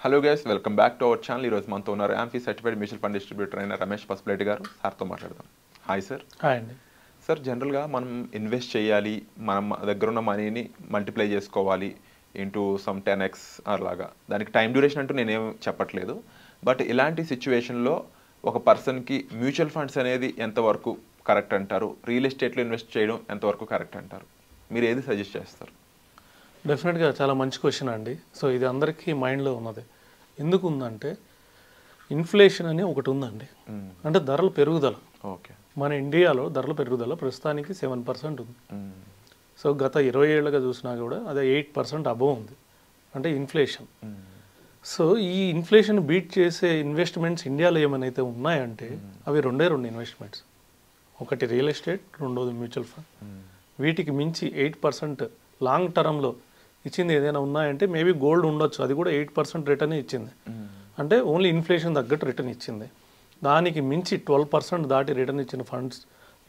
Hello guys, welcome back to our channel. ఈరోజు మనతో ఉన్నారు amphi certified mutual fund distributor అయిన రమేష్ పసుపులేటి గారు. సార్తో మాట్లాడదాం. Hi sir. హాయ్ అండి. సార్, జనరల్గా మనం ఇన్వెస్ట్ చేయాలి, మనం దగ్గర ఉన్న మనీని మల్టిప్లై చేసుకోవాలి ఇంటూ సమ్ 10x అలాగా. దానికి టైం డ్యూరేషన్ అంటూ నేనేం చెప్పట్లేదు. బట్ ఇలాంటి సిచ్యువేషన్లో ఒక పర్సన్కి మ్యూచువల్ ఫండ్స్ అనేది ఎంతవరకు కరెక్ట్ అంటారు, రియల్ ఎస్టేట్లో ఇన్వెస్ట్ చేయడం ఎంతవరకు కరెక్ట్ అంటారు, మీరు ఏది సజెస్ట్ చేస్తారు? డెఫినెట్గా చాలా మంచి క్వశ్చన్ అండి. సో ఇది అందరికీ మైండ్లో ఉన్నది. ఎందుకు ఉందంటే ఇన్ఫ్లేషన్ అని ఒకటి ఉందండి. అంటే ధరల పెరుగుదల. ఓకే. మన ఇండియాలో ధరల పెరుగుదల ప్రస్తుతానికి 7% ఉంది. సో గత 20 ఏళ్ళుగా చూసినా కూడా అదే 8% అబవ్ ఉంది. అంటే ఇన్ఫ్లేషన్. సో ఈ ఇన్ఫ్లేషన్ బీట్ చేసే ఇన్వెస్ట్మెంట్స్ ఇండియాలో ఏమైతే ఉన్నాయంటే అవి రెండు ఇన్వెస్ట్మెంట్స్. ఒకటి రియల్ ఎస్టేట్, రెండోది మ్యూచువల్ ఫండ్. వీటికి మించి 8% లాంగ్ టర్మ్లో ఇచ్చింది ఏదైనా ఉన్నాయంటే మేబీ గోల్డ్ ఉండొచ్చు. అది కూడా 8% రిటర్న్ ఇచ్చింది. అంటే ఓన్లీ ఇన్ఫ్లేషన్ తగ్గట్టు రిటర్న్ ఇచ్చింది. దానికి మించి 12% దాటి రిటర్న్ ఇచ్చిన ఫండ్స్,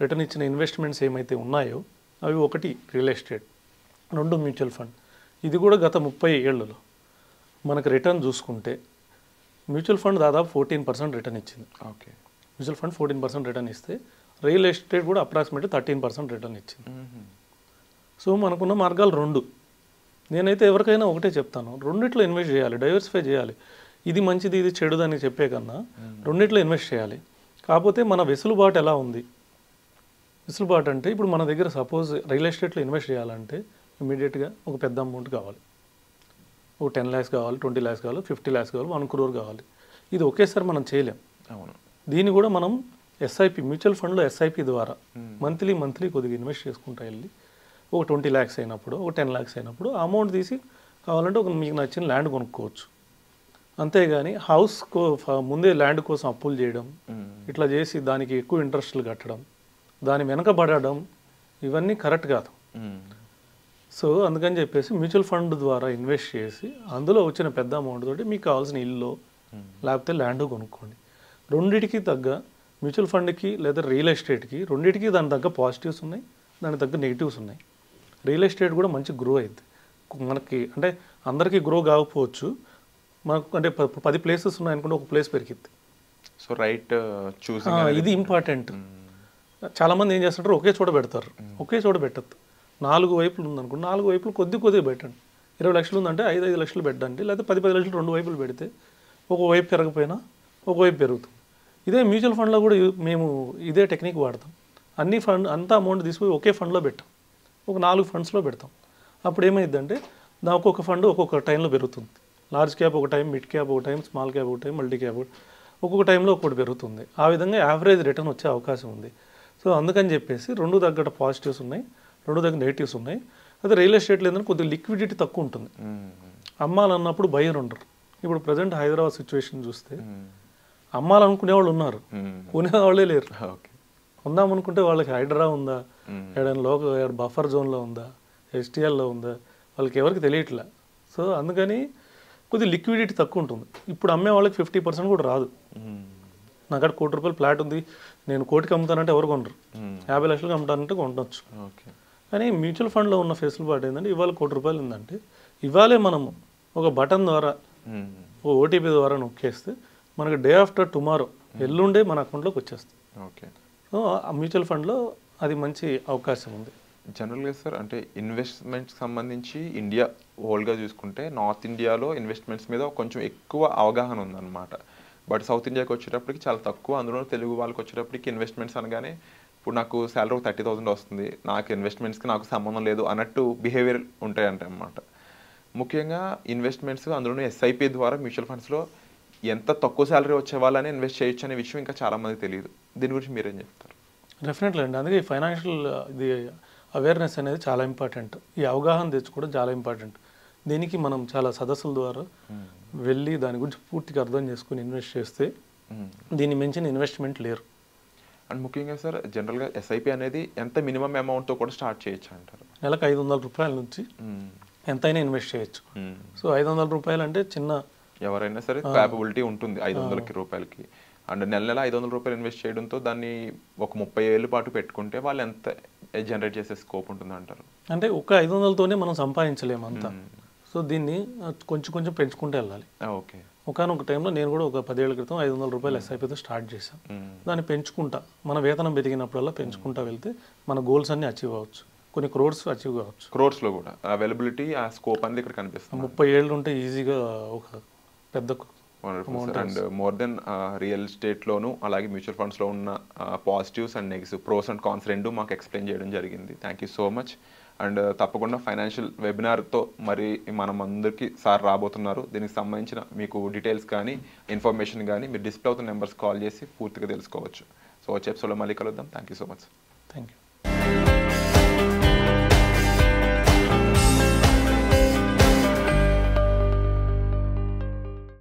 రిటర్న్ ఇచ్చిన ఇన్వెస్ట్మెంట్స్ ఏమైతే ఉన్నాయో అవి ఒకటి రియల్ ఎస్టేట్, రెండు మ్యూచువల్ ఫండ్. ఇది కూడా గత 30 ఏళ్లలో మనకు రిటర్న్ చూసుకుంటే మ్యూచువల్ ఫండ్ దాదాపు 14% రిటర్న్ ఇచ్చింది. ఓకే. మ్యూచువల్ ఫండ్ 14% రిటర్న్ ఇస్తే రియల్ ఎస్టేట్ కూడా అప్రాక్సిమేట్లీ 13% రిటర్న్ ఇచ్చింది. సో మనకున్న మార్గాలు రెండు. నేనైతే ఎవరికైనా ఒకటే చెప్తాను, రెండిట్లో ఇన్వెస్ట్ చేయాలి, డైవర్సిఫై చేయాలి. ఇది మంచిది, ఇది చెడుదని చెప్పే కన్నా రెండిట్లో ఇన్వెస్ట్ చేయాలి. కాకపోతే మన వెసులుబాటు ఎలా ఉంది? వెసులుబాటు అంటే ఇప్పుడు మన దగ్గర సపోజ్ రియల్ ఎస్టేట్లో ఇన్వెస్ట్ చేయాలంటే ఇమీడియట్గా ఒక పెద్ద అమౌంట్ కావాలి. ఒక 10 lakhs కావాలి, 20 lakhs కావాలి, 50 lakhs కావాలి, 1 crore కావాలి. ఇది ఒకేసారి మనం చేయలేం. అవును. దీన్ని కూడా మనం ఎస్ఐపి, మ్యూచువల్ ఫండ్లో ఎస్ఐపి ద్వారా మంత్లీ కొద్దిగా ఇన్వెస్ట్ చేసుకుంటా వెళ్ళి ఒక 20 lakhs అయినప్పుడు, ఒక 10 lakhs అయినప్పుడు ఆ అమౌంట్ తీసి కావాలంటే ఒక మీకు నచ్చిన ల్యాండ్ కొనుక్కోవచ్చు. అంతేగాని ముందే ల్యాండ్ కోసం అప్పులు చేయడం, ఇట్లా చేసి దానికి ఎక్కువ ఇంట్రెస్ట్లు కట్టడం, దాని వెనకబడడం, ఇవన్నీ కరెక్ట్ కాదు. సో అందుకని చెప్పేసి మ్యూచువల్ ఫండ్ ద్వారా ఇన్వెస్ట్ చేసి అందులో వచ్చిన పెద్ద అమౌంట్ తోటి మీకు కావాల్సిన ఇల్లు లేకపోతే ల్యాండ్ కొనుక్కోండి. రెండిటికి తగ్గ మ్యూచువల్ ఫండ్కి లేదా రియల్ ఎస్టేట్కి రెండిటికి దాని తగ్గ పాజిటివ్స్ ఉన్నాయి, దానికి తగ్గ నెగిటివ్స్ ఉన్నాయి. రియల్ ఎస్టేట్ కూడా మంచి గ్రో అయింది మనకి. అంటే అందరికీ గ్రో కాకపోవచ్చు. మనకు అంటే 10 places ఉన్నాయనుకుంటే ఒక ప్లేస్ పెరిగిద్ది. సో రైట్ చూసింగ్ ఇది ఇంపార్టెంట్. చాలామంది ఏం చేస్తుంటారు, ఒకే చోట పెడతారు. ఒకే చోట పెట్టద్దు. 4 వైపులు ఉందనుకోండి, 4 వైపులు కొద్దిగా పెట్టండి. 20 లక్షలు ఉందంటే 5 లక్షలు పెట్టండి, లేకపోతే 10 లక్షలు 2 వైపులు పెడితే ఒక వైపు పెరగపోయినా ఒక వైపు పెరుగుతుంది. ఇదే మ్యూచువల్ ఫండ్లో కూడా మేము ఇదే టెక్నిక్ వాడతాం. అంతా అమౌంట్ తీసుకుని ఒకే ఫండ్లో పెట్టాం, ఒక 4 fundsలో పెడతాం. అప్పుడు ఏమైందంటే ఒక్కొక్క ఫండ్ ఒక్కొక్క టైంలో పెరుగుతుంది. లార్జ్ క్యాప్ ఒక టైం, మిడ్ క్యాప్ ఒక టైం, స్మాల్ క్యాప్ ఒక టైం, మల్టీ క్యాప్ ఒక్కొక్క టైంలో ఒక్కొక్కటి పెరుగుతుంది. ఆ విధంగా యావరేజ్ రిటర్న్ వచ్చే అవకాశం ఉంది. సో అందుకని చెప్పేసి రెండు దగ్గర పాజిటివ్స్ ఉన్నాయి, రెండు దగ్గర నెగిటివ్స్ ఉన్నాయి. అయితే రియల్ ఎస్టేట్లో ఏంటంటే కొద్దిగా లిక్విడిటీ తక్కువ ఉంటుంది. అమ్మాలన్నప్పుడు బయర్ ఉండరు. ఇప్పుడు ప్రజెంట్ హైదరాబాద్ సిచ్యువేషన్ చూస్తే అమ్మాలనుకునే వాళ్ళు ఉన్నారు, కొనేవాళ్ళే లేరు. కొందామనుకుంటే వాళ్ళకి హైడ్రా ఉందా, ఏదైనా బఫర్ జోన్లో ఉందా, ఎస్టీఎల్లో ఉందా, వాళ్ళకి ఎవరికి తెలియట్లే. సో అందుకని కొద్దిగా లిక్విడిటీ తక్కువ ఉంటుంది. ఇప్పుడు అమ్మే వాళ్ళకి 50% కూడా రాదు. నాకు అక్కడ ₹1 కోటి ఫ్లాట్ ఉంది, నేను 1 కోటికి అమ్ముతానంటే ఎవరు కొనరు. 50 లక్షలకు అమ్ముతానంటే కొనవచ్చు. కానీ మ్యూచువల్ ఫండ్లో ఉన్న ఫెసిలిటీ ఏంటంటే ఇవాళ ₹1 కోటి ఉందంటే ఇవాళే మనము ఒక బటన్ ద్వారా, ఓ ఓటీపీ ద్వారా నొక్కేస్తే మనకు డే ఆఫ్టర్ టుమారో ఎల్లుండే మన అకౌంట్లోకి వచ్చేస్తుంది. ఓకే. సో ఆ మ్యూచువల్ ఫండ్లో అది మంచి అవకాశం ఉంది. జనరల్గా సార్, అంటే ఇన్వెస్ట్మెంట్స్కి సంబంధించి ఇండియా హోల్గా చూసుకుంటే నార్త్ ఇండియాలో ఇన్వెస్ట్మెంట్స్ మీద కొంచెం ఎక్కువ అవగాహన ఉందన్నమాట. బట్ సౌత్ ఇండియాకి వచ్చేటప్పటికి చాలా తక్కువ. అందులో తెలుగు వాళ్ళకి వచ్చేటప్పటికి ఇన్వెస్ట్మెంట్స్ అనగానే ఇప్పుడు నాకు శాలరీ ఒక 30,000 వస్తుంది, నాకు ఇన్వెస్ట్మెంట్స్కి నాకు సంబంధం లేదు అన్నట్టు బిహేవియర్ ఉంటాయంట అన్నమాట. ముఖ్యంగా ఇన్వెస్ట్మెంట్స్ అందులోనే ఎస్ఐపి ద్వారా మ్యూచువల్ ఫండ్స్లో ఎంత తక్కువ శాలరీ వచ్చే వాళ్ళని ఇన్వెస్ట్ చేయొచ్చు అనే విషయం ఇంకా చాలామంది తెలియదు. దీని గురించి మీరేం చెప్తారు? డెఫినెట్లీ అండి. అందుకే ఈ ఫైనాన్షియల్ ఇది అవేర్నెస్ అనేది చాలా ఇంపార్టెంట్. ఈ అవగాహన తెచ్చుకోవడం చాలా ఇంపార్టెంట్. దీనికి మనం చాలా సదస్సుల ద్వారా వెళ్ళి దాని గురించి పూర్తిగా అర్థం చేసుకుని ఇన్వెస్ట్ చేస్తే దీన్ని మించిన ఇన్వెస్ట్మెంట్ లేరు. అండ్ ముఖ్యంగా సార్, జనరల్గా ఎస్ఐపి అనేది ఎంత మినిమం అమౌంట్తో కూడా స్టార్ట్ చేయొచ్చు అంటారు? నెలకు ₹500 నుంచి ఎంతైనా ఇన్వెస్ట్ చేయొచ్చు. సో ₹500 అంటే చిన్న ఎవరైనా సరే క్యాపబిలిటీ ఉంటుంది ₹500కి. అండ్ నెల ₹500 ఇన్వెస్ట్ చేయడంతో దాన్ని ఒక 30 ఏళ్ళ పాటు పెట్టుకుంటే వాళ్ళు ఎంత జనరేట్ చేసే స్కోప్ ఉంటుంది అంటారు? అంటే ఒక 500తోనే మనం సంపాదించలేము అంతా. సో దీన్ని కొంచెం కొంచెం పెంచుకుంటూ వెళ్ళాలి. ఓకే. ఒకనొక టైంలో నేను కూడా ఒక 10 ఏళ్ల క్రితం 500 రూపాయలు ఎస్ఐపితో స్టార్ట్ చేశాను. దాన్ని పెంచుకుంటా, మన వేతనం పెరిగినప్పుడల్లా పెంచుకుంటా వెళ్తే మన గోల్స్ అన్ని అచీవ్ అవ్వచ్చు, కొన్ని క్రోర్స్ అచీవ్ కావచ్చు. క్రోర్స్లో కూడా అవైలబిలిటీ ఆ స్కోప్ అనేది ఇక్కడ కనిపిస్తుంది. 30 ఏళ్ళు ఉంటే ఈజీగా ఒక పెద్ద అండ్ మోర్ దెన్ రియల్ ఎస్టేట్లోను అలాగే మ్యూచువల్ ఫండ్స్లో ఉన్న positives and negative pros and cons రెండు మాకు ఎక్స్ప్లెయిన్ చేయడం జరిగింది. Thank you so much. And తప్పకుండా ఫైనాన్షియల్ వెబినార్తో మరి మనం అందరికీ సార్ రాబోతున్నారు. దీనికి సంబంధించిన మీకు డీటెయిల్స్ కానీ ఇన్ఫర్మేషన్ కానీ మీరు డిస్ప్లే అవుతున్న నెంబర్స్ కాల్ చేసి పూర్తిగా తెలుసుకోవచ్చు. సో వచ్చే ఎపిసోడ్లో మళ్ళీ కలుద్దాం. Thank you so much. Thank you.